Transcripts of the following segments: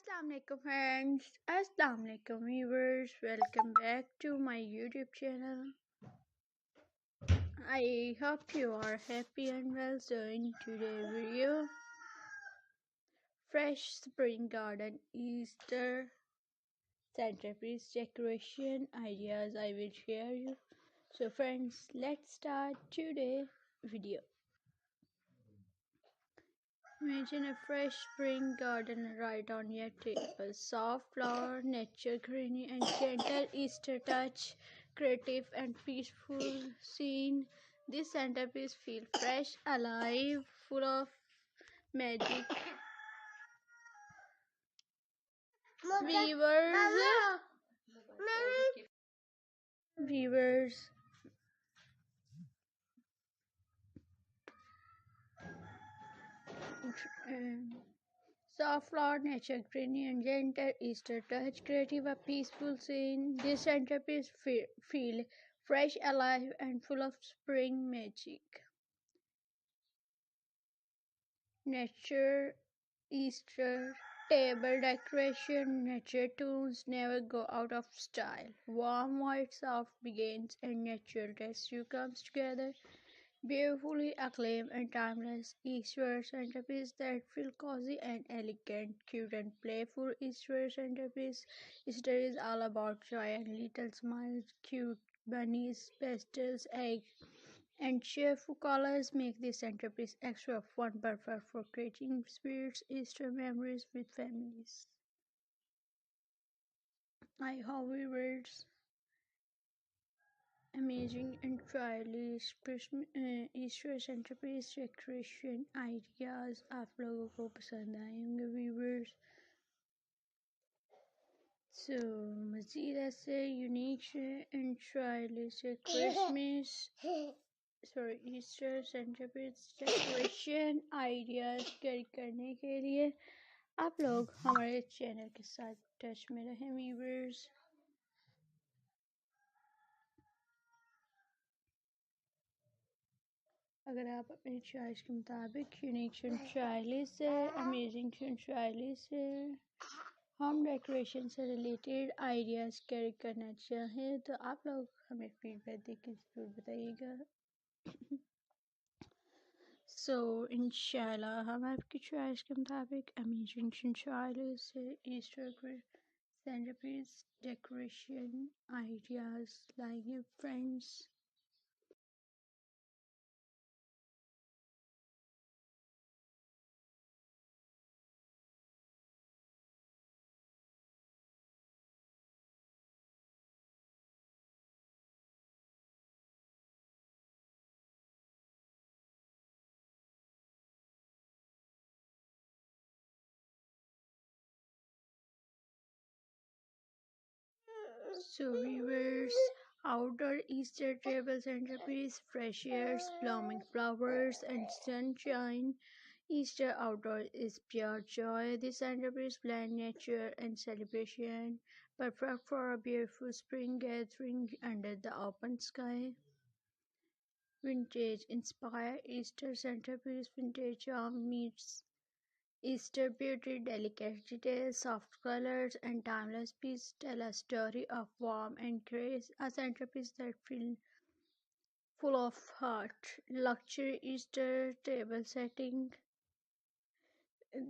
Assalamu alaikum friends, Assalamu alaikum viewers, welcome back to my YouTube channel. I hope you are happy and well. So in today's video, fresh spring garden Easter centerpiece decoration ideas I will share you. So friends, let's start today's video. Imagine a fresh spring garden right on your table. Soft flower, nature greenery, and gentle Easter touch. Creative and peaceful scene. This centerpiece feels fresh, alive, full of magic. Viewers, viewers, soft flower, nature greenery, and gentle Easter touch. Creative, a peaceful scene. This centerpiece feel fresh, alive, and full of spring magic. Nature, Easter, table decoration, nature tunes never go out of style. Warm white soft begins and natural rescue comes together. Beautifully acclaimed and timeless Easter centerpiece that feel cozy and elegant, cute and playful Easter centerpiece. Easter is all about joy and little smiles, cute bunnies, pastels, eggs, and cheerful colors make this centerpiece extra fun, perfect for creating spirits Easter memories with families. I hope viewers amazing and stylish Christmas Easter centrepiece decoration ideas आप लोगों को पसंद आए होंगे viewers. So मज़ीद ऐसे unique and stylish Christmas Easter centrepiece decoration ideas carry करने के लिए आप लोग हमारे चैनल के साथ टच में रहें व्यूवर्स. अगर आप अपनी चॉइस के मुताबिक यूनिक स्टाइलिश से अमेजिंग स्टाइलिश से होम डेकोरेशन से रिलेटेड आइडियाज़ कैरी करना चाहें तो आप लोग हमें फीडबैक देकर ज़रूर बताइएगा. सो इंशाल्लाह हम आपकी चॉइस के मुताबिक अमेजिंग स्टाइलिश से ईस्टर सेंटरपीस डेकोरेशन आइडियाज़ लाएंगे friends. So viewers, outdoor Easter table centerpiece, fresh airs, blooming flowers, and sunshine. Easter outdoor is pure joy. This centerpiece blend nature and celebration, perfect for a beautiful spring gathering under the open sky. Vintage inspired Easter centerpiece, vintage charm meets Easter beauty, delicate details, soft colors, and timeless pieces tell a story of warmth and grace. A centerpiece that feels full of heart. Luxury Easter table setting.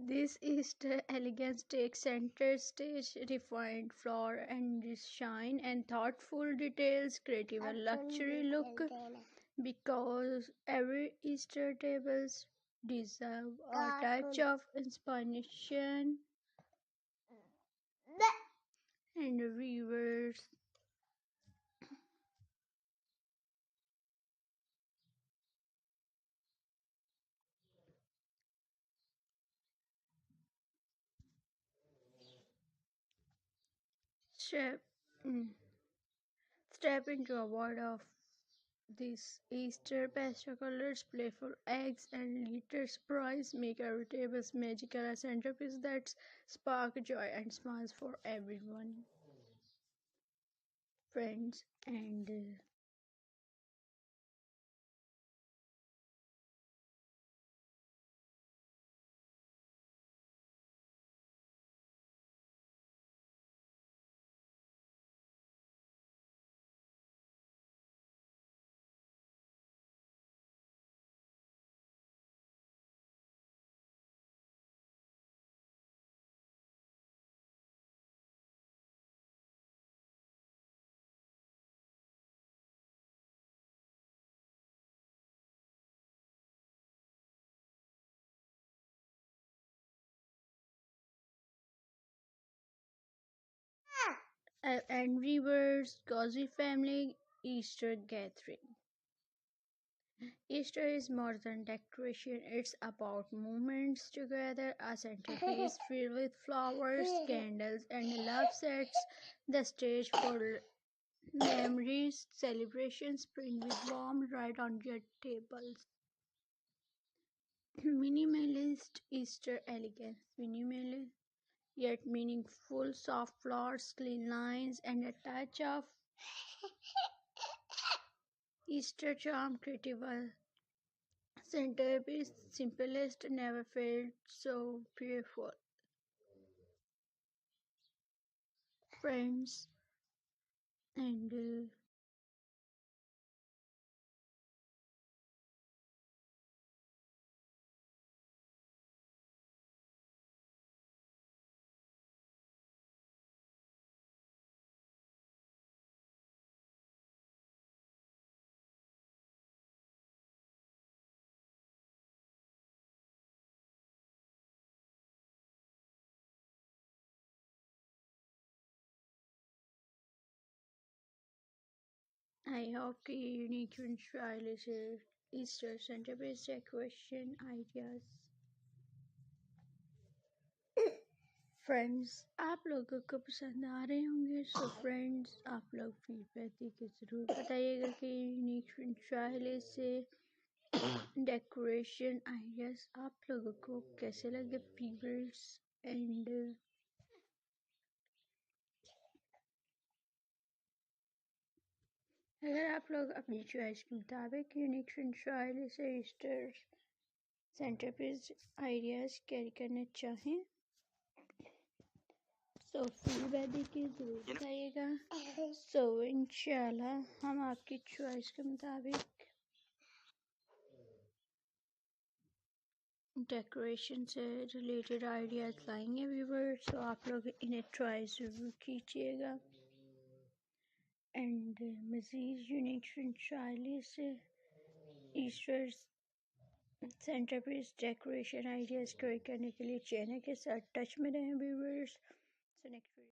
This Easter elegance takes center stage, refined floor and shine, and thoughtful details, creative and luxury look. Because every Easter tables deserve a touch of inspiration and viewers. Step, step into a world of these Easter pastel colors, playful eggs, and glitter surprise make every table magical, a centerpiece that spark joy and smiles for everyone. Friends and And viewers, cozy family Easter gathering. Easter is more than decoration, it's about moments together. A centerpiece filled with flowers, candles, and love sets the stage for memories. Celebrations bring with warm right on your tables. Minimalist Easter elegance. Minimalist yet meaningful, soft flowers, clean lines, and a touch of Easter charm creative centerpiece simplest never felt so beautiful. Friends and I hope the unique style is Easter centerpiece decoration ideas. Friends आप लोगों को पसंद आ रहे होंगे so friends आप लोग feedback देके ज़रूर बताइएगा कि यूनिक स्टाइल से डेकोरेशन आइडियाज आप लोगों को कैसे लगे व्यूअर्स एंड अगर आप लोग अपनी चॉइस के मुताबिक यूनिक स्टाइल से ईस्टर सेंटरपीस आइडियाज कैरी करना चाहें सो फीडबैक देके ज़रूर बताइएगा सो इंशाल्लाह हम आपकी चॉइस के मुताबिक डेकोरेशन से रिलेटेड आइडियाज़ लाएंगे व्यूवर्स तो आप लोग इन्हें ट्राई ज़रूर कीजिएगा एंड मज़ीद यूनिक स्टाइल से Easter centrepiece decoration ideas create करने के लिए चैनल के साथ टच में रहें व्यूवर्स सो नेक्स्ट